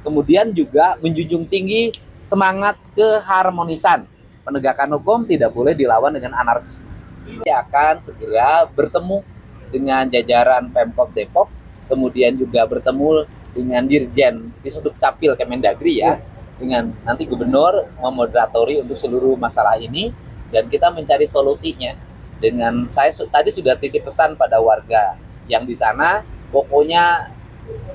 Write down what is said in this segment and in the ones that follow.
kemudian juga menjunjung tinggi semangat keharmonisan. Penegakan hukum tidak boleh dilawan dengan anarkis. Kita akan segera bertemu dengan jajaran Pemkot Depok, kemudian juga bertemu dengan Dirjen Disdukcapil Kemendagri ya, dengan nanti gubernur memoderatori untuk seluruh masalah ini, dan kita mencari solusinya. Dengan saya tadi sudah titip pesan pada warga yang di sana, pokoknya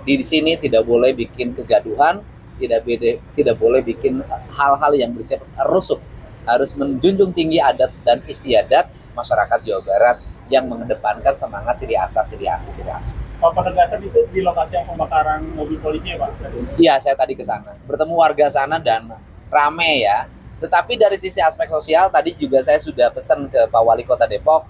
di sini tidak boleh bikin kegaduhan, tidak boleh bikin hal-hal yang bersifat rusuh, harus menjunjung tinggi adat dan istiadat masyarakat Jawa Barat yang mengedepankan semangat Sri Asih. Kalau penegasan itu di lokasi yang pembakaran mobil polisi ya Pak? Iya, saya tadi ke sana, bertemu warga sana dan rame ya. Tetapi dari sisi aspek sosial, tadi juga saya sudah pesan ke Pak Wali Kota Depok,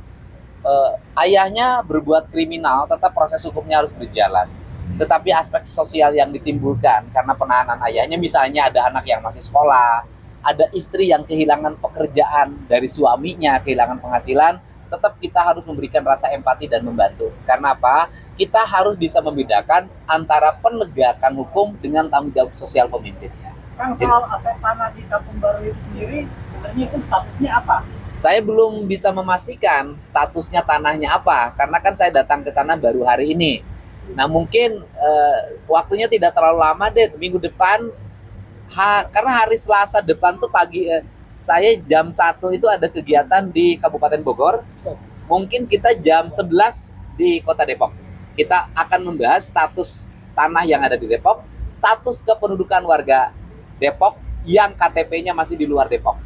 ayahnya berbuat kriminal, tetap proses hukumnya harus berjalan. Tetapi aspek sosial yang ditimbulkan karena penahanan ayahnya, misalnya ada anak yang masih sekolah, ada istri yang kehilangan pekerjaan dari suaminya, kehilangan penghasilan, tetap kita harus memberikan rasa empati dan membantu. Karena apa? Kita harus bisa membedakan antara penegakan hukum dengan tanggung jawab sosial pemimpinnya. Kang, soal aset tanah di Kampung Baru itu sendiri, sebenarnya itu statusnya apa? Saya belum bisa memastikan statusnya tanahnya apa, karena kan saya datang ke sana baru hari ini. Nah mungkin waktunya tidak terlalu lama deh, minggu depan, karena hari Selasa depan tuh pagi, saya jam 1 itu ada kegiatan di Kabupaten Bogor, mungkin kita jam 11 di Kota Depok. Kita akan membahas status tanah yang ada di Depok, status kependudukan warga Depok yang KTP-nya masih di luar Depok.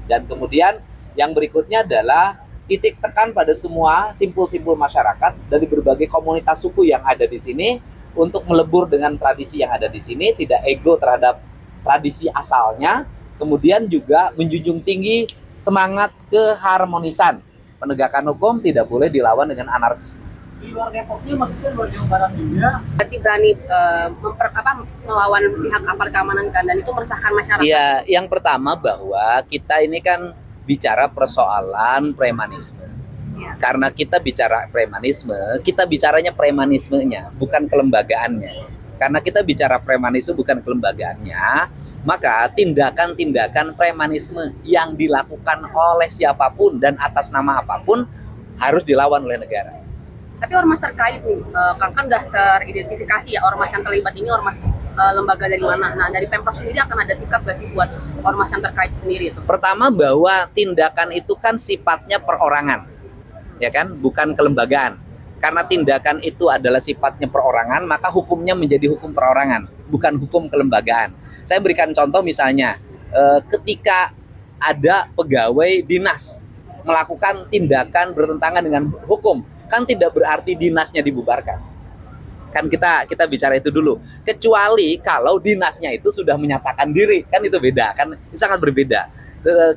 Dan kemudian yang berikutnya adalah titik tekan pada semua simpul-simpul masyarakat dari berbagai komunitas suku yang ada di sini untuk melebur dengan tradisi yang ada di sini, tidak ego terhadap tradisi asalnya, kemudian juga menjunjung tinggi semangat keharmonisan. Penegakan hukum tidak boleh dilawan dengan anarkis. Di luar Depoknya maksudnya luar Jawa Barat juga. Berarti berani melawan pihak aparat keamanan kan, dan itu meresahkan masyarakat. Iya, yang pertama bahwa kita ini kan bicara persoalan premanisme. Ya. Karena kita bicara premanisme, kita bicaranya premanismenya, bukan kelembagaannya. Karena kita bicara premanisme bukan kelembagaannya, maka tindakan-tindakan premanisme yang dilakukan oleh siapapun dan atas nama apapun harus dilawan oleh negara. Tapi ormas terkait nih, kan udah teridentifikasi ya ormas yang terlibat ini ormas lembaga dari mana. Nah dari Pemprov sendiri akan ada sikap gak sih buat ormas yang terkait sendiri itu? Pertama bahwa tindakan itu kan sifatnya perorangan, ya kan, bukan kelembagaan. Karena tindakan itu adalah sifatnya perorangan, maka hukumnya menjadi hukum perorangan, bukan hukum kelembagaan. Saya berikan contoh misalnya, ketika ada pegawai dinas melakukan tindakan bertentangan dengan hukum, kan tidak berarti dinasnya dibubarkan. Kan kita bicara itu dulu. Kecuali kalau dinasnya itu sudah menyatakan diri, kan itu beda, kan itu sangat berbeda.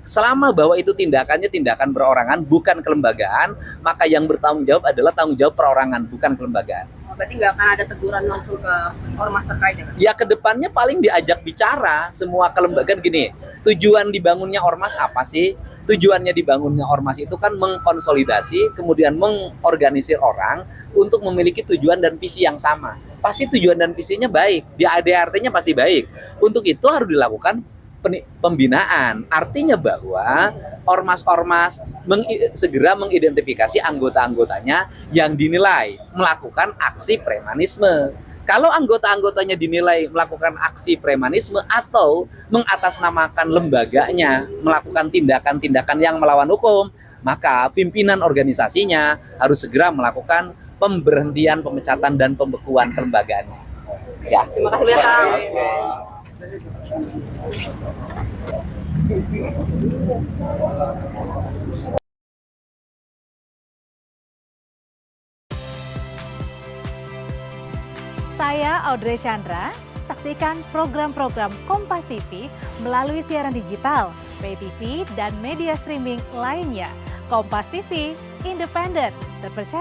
Selama bahwa itu tindakannya tindakan perorangan, bukan kelembagaan, maka yang bertanggung jawab adalah tanggung jawab perorangan, bukan kelembagaan. Berarti nggak akan ada teguran langsung ke ormas terkait ya kan? Ya kedepannya paling diajak bicara semua kelembagaan gini. Tujuan dibangunnya ormas apa sih? Tujuannya dibangunnya ormas itu kan mengkonsolidasi, kemudian mengorganisir orang untuk memiliki tujuan dan visi yang sama. Pasti tujuan dan visinya baik, dia ADRT-nya pasti baik. Untuk itu harus dilakukan pembinaan. Artinya bahwa ormas-ormas segera mengidentifikasi anggota-anggotanya yang dinilai melakukan aksi premanisme. Kalau anggota-anggotanya dinilai melakukan aksi premanisme atau mengatasnamakan lembaganya melakukan tindakan-tindakan yang melawan hukum, maka pimpinan organisasinya harus segera melakukan pemberhentian, pemecatan, dan pembekuan kelembagaannya. Ya. Terima kasih banyak Kang. Saya Audrey Chandra, saksikan program-program Kompas TV melalui siaran digital, pay TV, dan media streaming lainnya. Kompas TV, independen, terpercaya.